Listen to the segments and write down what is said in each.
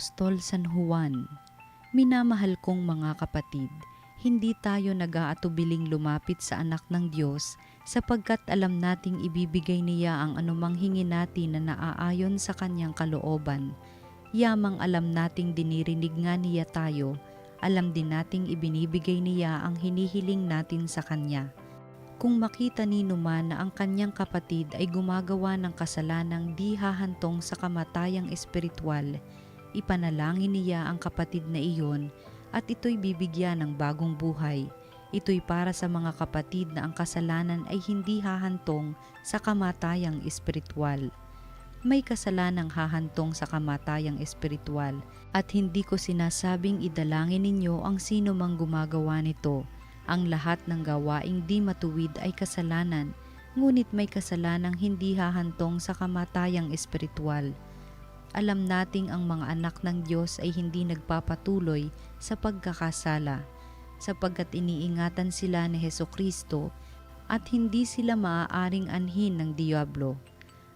Apostol San Juan. Minamahal kong mga kapatid, hindi tayo nag-aatubiling lumapit sa anak ng Diyos sapagkat alam nating ibibigay niya ang anumang hingi natin na naaayon sa kanyang kalooban. Yamang alam nating dinirinig nga niya tayo, alam din nating ibinibigay niya ang hinihiling natin sa kanya. Kung makita ni man na ang kanyang kapatid ay gumagawa ng kasalanang di hahantong sa kamatayang espiritual, ipanalangin niya ang kapatid na iyon at ito'y bibigyan ng bagong buhay. Ito'y para sa mga kapatid na ang kasalanan ay hindi hahantong sa kamatayang espiritual. May kasalanang hahantong sa kamatayang espiritual at hindi ko sinasabing idalangin ninyo ang sino mang gumagawa nito. Ang lahat ng gawaing di matuwid ay kasalanan, ngunit may kasalanang hindi hahantong sa kamatayang espiritual. Alam nating ang mga anak ng Diyos ay hindi nagpapatuloy sa pagkakasala, sapagkat iniingatan sila ni Hesukristo at hindi sila maaaring anhin ng Diablo.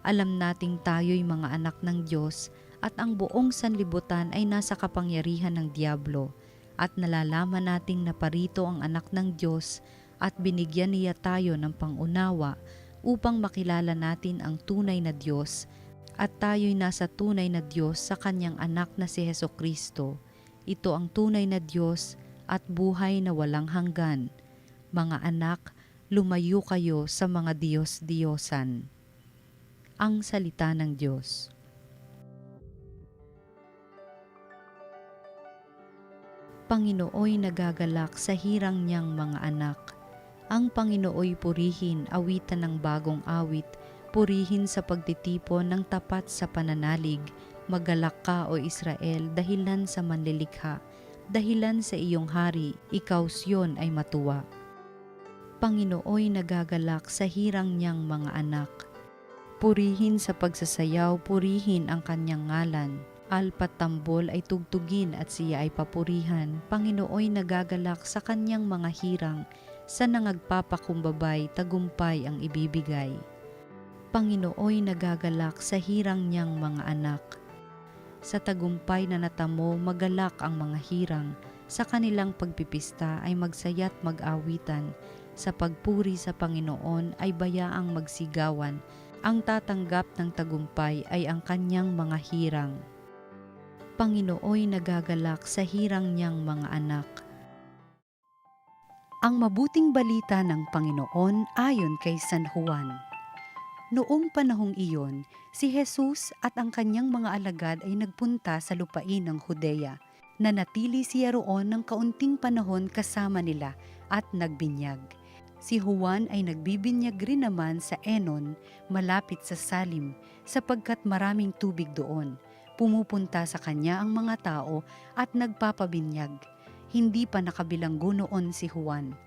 Alam nating tayo'y mga anak ng Diyos at ang buong sanlibutan ay nasa kapangyarihan ng Diablo, at nalalaman nating naparito ang anak ng Diyos at binigyan niya tayo ng pangunawa upang makilala natin ang tunay na Diyos at tayo'y nasa tunay na Diyos sa kanyang anak na si Hesukristo. Ito ang tunay na Diyos at buhay na walang hanggan. Mga anak, lumayo kayo sa mga Diyos-Diyosan. Ang salita ng Diyos. Panginooy nagagalak sa hirang niyang mga anak. Ang Panginooy purihin, awitan ng bagong awit, purihin sa pagtitipon ng tapat sa pananalig. Magalak ka o Israel dahilan sa manlilikha, dahilan sa iyong hari, ikaw Sion ay matuwa. Panginooy nagagalak sa hirang niyang mga anak. Purihin sa pagsasayaw, purihin ang kanyang ngalan. Alpat tambol ay tugtugin at siya ay papurihan. Panginooy nagagalak sa kanyang mga hirang, sa nangagpapakumbabay, tagumpay ang ibibigay. Panginooy nagagalak sa hirang niyang mga anak. Sa tagumpay na natamo, magalak ang mga hirang. Sa kanilang pagpipista ay magsaya't mag-awitan. Sa pagpuri sa Panginoon ay bayaang magsigawan. Ang tatanggap ng tagumpay ay ang kanyang mga hirang. Panginooy nagagalak sa hirang niyang mga anak. Ang mabuting balita ng Panginoon ayon kay San Juan. Noong panahong iyon, si Jesus at ang kanyang mga alagad ay nagpunta sa lupain ng Judea. Nanatili siya roon ng kaunting panahon kasama nila at nagbinyag. Si Juan ay nagbibinyag rin naman sa Enon, malapit sa Salim, sapagkat maraming tubig doon. Pumupunta sa kanya ang mga tao at nagpapabinyag. Hindi pa nakabilanggo noon si Juan.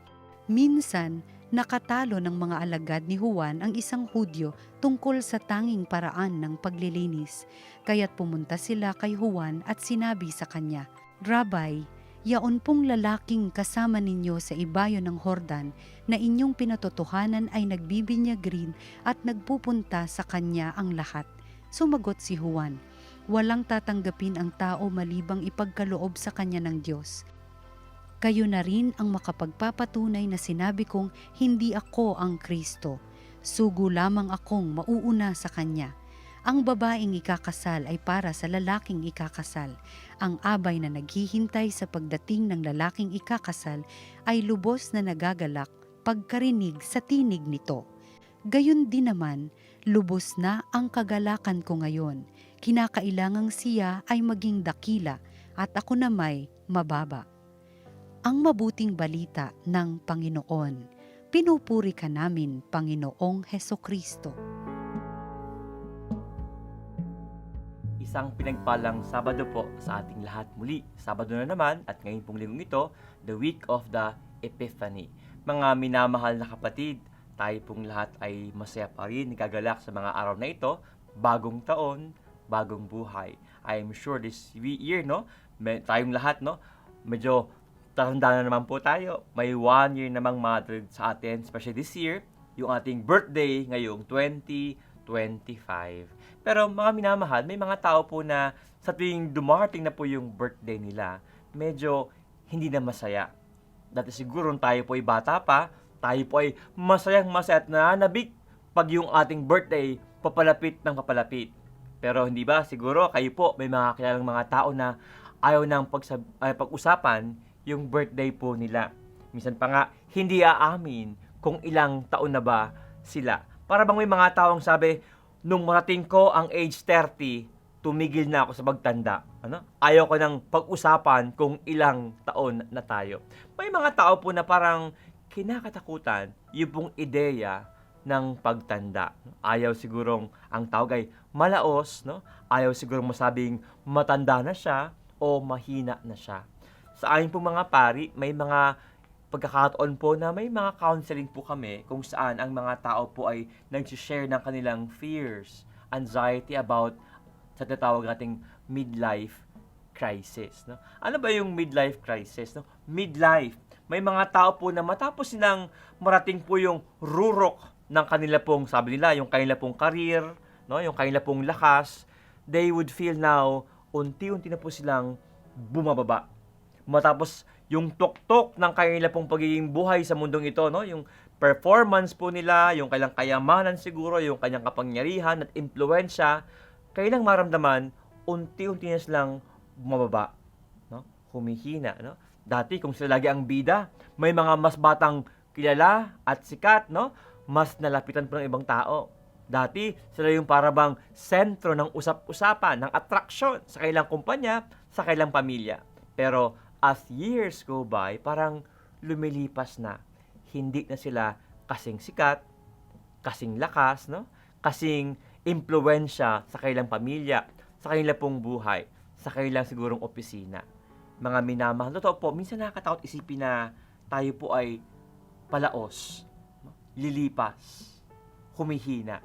Minsan, nakatalo ng mga alagad ni Juan ang isang Hudyo tungkol sa tanging paraan ng paglilinis. Kaya't pumunta sila kay Juan at sinabi sa kanya, "Rabay, yaon pong lalaking kasama ninyo sa ibayo ng Hordan na inyong pinatotohanan ay nagbibinyag rin at nagpupunta sa kanya ang lahat." Sumagot si Juan, "Walang tatanggapin ang tao malibang ipagkaloob sa kanya ng Diyos. Kayo na rin ang makapagpapatunay na sinabi kong hindi ako ang Kristo. Sugo lamang akong mauuna sa kanya. Ang babaeng ikakasal ay para sa lalaking ikakasal. Ang abay na naghihintay sa pagdating ng lalaking ikakasal ay lubos na nagagalak pagkarinig sa tinig nito. Gayon din naman, lubos na ang kagalakan ko ngayon. Kinakailangang siya ay maging dakila at ako na may mababa." Ang mabuting balita ng Panginoon. Pinupuri ka namin, Panginoong Hesukristo. Isang pinagpalang Sabado po sa ating lahat muli. Sabado na naman at ngayon pong linggong ito, the week of the Epiphany. Mga minamahal na kapatid, tayo pong lahat ay masaya pa rin, nagagalak sa mga araw na ito. Bagong taon, bagong buhay. I am sure this year, tayong lahat, medyo tanda na naman po tayo. May 1 year namang married sa atin, especially this year, yung ating birthday ngayong 2025. 25. Pero mga minamahal, may mga tao po na sa tuwing dumarating na po yung birthday nila, medyo hindi na masaya. Dati siguro nung tayo po ay bata pa, tayo po ay masayang masaya at nananabik pag yung ating birthday papalapit ng papalapit. Pero hindi ba, siguro kayo po may mga kilalang mga tao na ayaw nang pag-usapan yung birthday po nila. Minsan pa nga, hindi aamin kung ilang taon na ba sila. Para bang may mga taong sabi, nung marating ko ang age 30, tumigil na ako sa pagtanda. Ayaw ko nang pag-usapan kung ilang taon na tayo. May mga tao po na parang kinakatakutan yung pong ideya ng pagtanda. Ayaw sigurong ang tawag ay malaos, no? Ayaw sigurong masabing matanda na siya o mahina na siya. Sa amin po mga pari, may mga pagkakataon po na may mga counseling po kami kung saan ang mga tao po ay nag-share ng kanilang fears, anxiety about sa tinatawag nating midlife crisis. No? Ano ba yung midlife crisis? No? Midlife, may mga tao po na matapos silang marating po yung rurok ng kanila pong, sabi nila, yung kanila pong career, no? Yung kanila pong lakas, they would feel now, unti-unti na po silang bumababa. Matapos yung tuktok ng kanila pong pagiging buhay sa mundong ito, no? Yung performance po nila, yung kailang kayamanan siguro, yung kanyang kapangyarihan at impluensya, kailang maramdaman, unti-unti na silang bumababa, no? Humihina, no? Dati kung sila lagi ang bida, may mga mas batang kilala at sikat, no? Mas nalapitan po ng ibang tao. Dati, sila yung parabang sentro ng usap-usapan, ng atraksyon sa kailang kumpanya, sa kailang pamilya. Pero as years go by, parang lumilipas na. Hindi na sila kasing sikat, kasing lakas, no? Kasing impluwensya sa kailang pamilya, sa kanilang pong buhay, sa kailang sigurong opisina. Mga minamahal, totoo po, minsan nakakatakot isipin na tayo po ay palaos, no? Lilipas, humihina.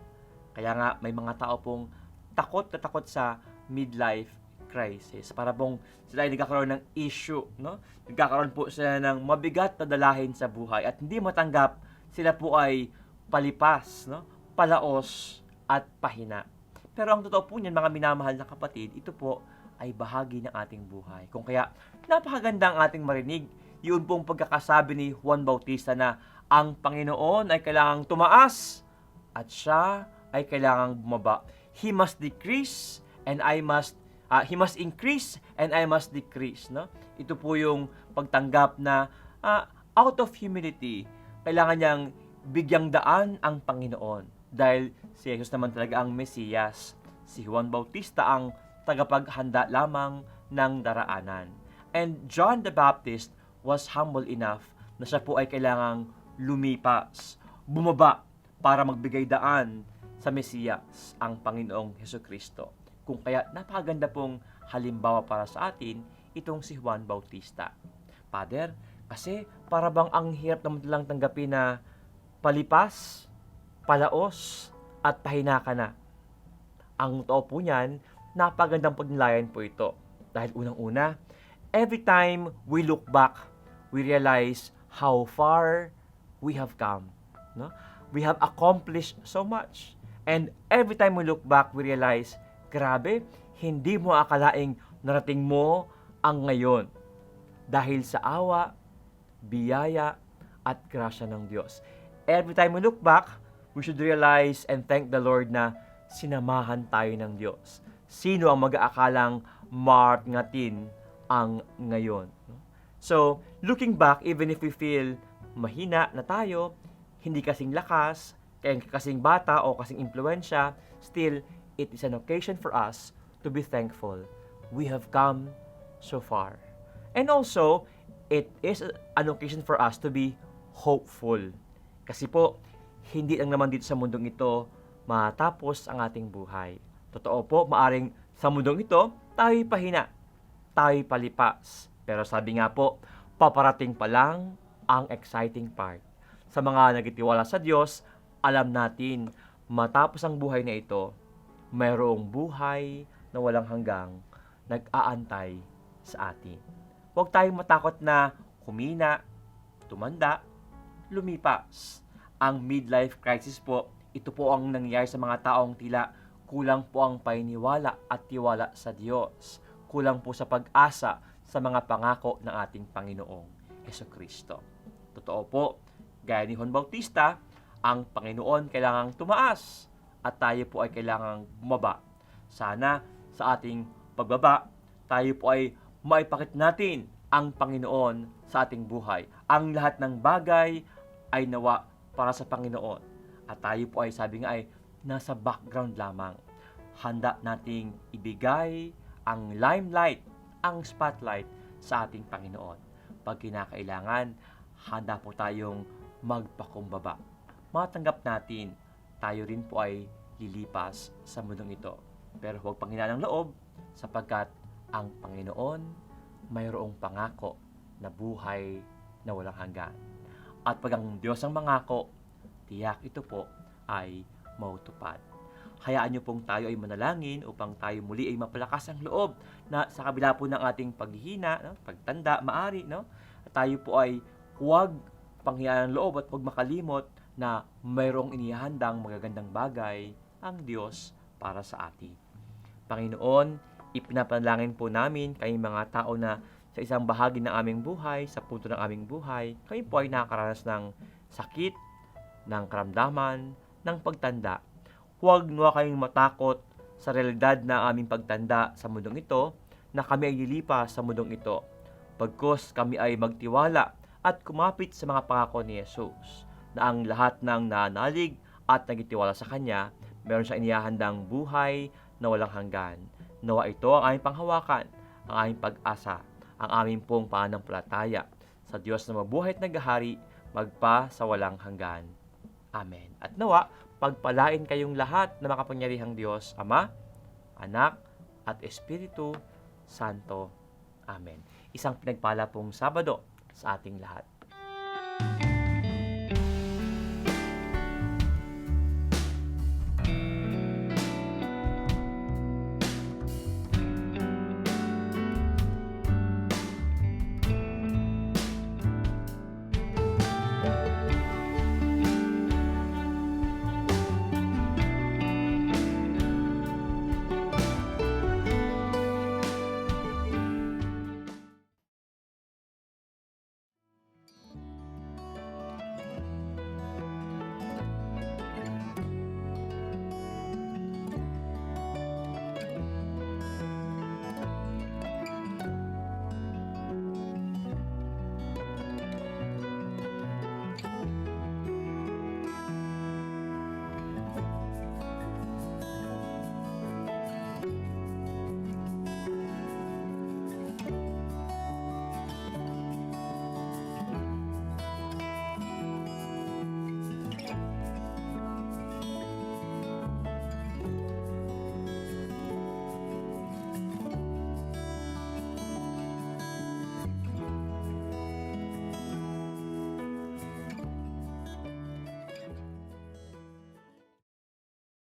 Kaya nga may mga tao pong takot na takot sa midlife crisis. Para pong sila ay nagkakaroon ng issue, no? Nagkakaroon po sila ng mabigat na dalahin sa buhay at hindi matanggap sila po ay palipas, no? Palaos at pahina. Pero ang totoo po niyan, mga minamahal na kapatid, ito po ay bahagi ng ating buhay. Kung kaya napakaganda ang ating marinig, yun pong pagkakasabi ni Juan Bautista na ang Panginoon ay kailangang tumaas at siya ay kailangang bumaba. He must increase and I must decrease, no? Ito po yung pagtanggap na out of humility, kailangan niyang bigyang daan ang Panginoon dahil si Jesus naman talaga ang Mesiyas. Si Juan Bautista ang tagapaghanda lamang ng daraanan. And John the Baptist was humble enough na siya po ay kailangang lumipas, bumaba para magbigay daan sa Mesiyas, ang Panginoong Hesukristo. Kung kaya napakaganda pong halimbawa para sa atin itong si Juan Bautista. Father, kasi para bang ang hirap naman lang tanggapin na palipas, palaos, at pahina ka na. Ang totoo po niyan, napagandang pagnilayan po ito. Dahil unang-una, every time we look back, we realize how far we have come. No? We have accomplished so much. And every time we look back, we realize, grabe, hindi mo akalaing narating mo ang ngayon. Dahil sa awa, biyaya, at grasya ng Diyos. Every time we look back, we should realize and thank the Lord na sinamahan tayo ng Diyos. Sino ang mag-aakalang marngatin ang ngayon? So, looking back, even if we feel mahina na tayo, hindi kasing lakas, kasing bata o kasing impluensya, still, it is an occasion for us to be thankful. We have come so far. And also, it is an occasion for us to be hopeful. Kasi po, hindi lang naman dito sa mundong ito matapos ang ating buhay. Totoo po, maaring sa mundong ito, tayo'y pahina, tayo'y palipas. Pero sabi nga po, paparating pa lang ang exciting part. Sa mga nagtitiwala sa Diyos, alam natin, matapos ang buhay na ito, mayroong buhay na walang hanggang nag-aantay sa atin. Huwag tayong matakot na humina, tumanda, lumipas. Ang midlife crisis po, Ito po ang nangyayari sa mga taong tila kulang po ang paniniwala at tiwala sa Diyos. Kulang po sa pag-asa sa mga pangako ng ating Panginoong Jesucristo. Totoo po, gaya ni Juan Bautista, ang Panginoon kailangang tumaas at tayo po ay kailangang bumaba. Sana sa ating pagbaba, tayo po ay maipakit natin ang Panginoon sa ating buhay. Ang lahat ng bagay ay nawa para sa Panginoon. At tayo po ay, sabi nga ay, nasa background lamang. Handa nating ibigay ang limelight, ang spotlight sa ating Panginoon. Pag kinakailangan, handa po tayong magpakumbaba. Matanggap natin, tayo rin po ay lilipas sa mundong ito. Pero huwag panghinaan ng loob, sapagkat ang Panginoon mayroong pangako na buhay na walang hanggan. At pag ang Diyos ang mangako, tiyak ito po ay mautupad. Hayaan niyo pong tayo ay manalangin upang tayo muli ay mapalakas ang loob na sa kabila po ng ating paghihina, pagtanda, maari, tayo po ay huwag panghinaan ng loob at huwag makalimot na mayroong inihandang magagandang bagay ang Diyos para sa atin. Panginoon, ipinapanalangin po namin kayong mga tao na sa isang bahagi ng aming buhay, sa punto ng aming buhay, kayo po ay nakakaranas ng sakit, ng karamdaman, ng pagtanda. Huwag nawa kayong matakot sa realidad na aming pagtanda sa mundong ito, na kami ay lilipas sa mundong ito. Pagkos kami ay magtiwala at kumapit sa mga pangako ni Jesus, na ang lahat ng nanalig at nagitiwala sa Kanya, meron siyang inihahandang buhay na walang hanggan. Nawa ito ang aming panghawakan, ang aming pag-asa, ang aming pong pananampalataya sa Diyos na mabuhay at naghahari, magpa sa walang hanggan. Amen. At nawa, pagpalain kayong lahat na makapangyarihang Diyos, Ama, Anak, at Espiritu Santo. Amen. Isang pinagpala pong Sabado sa ating lahat.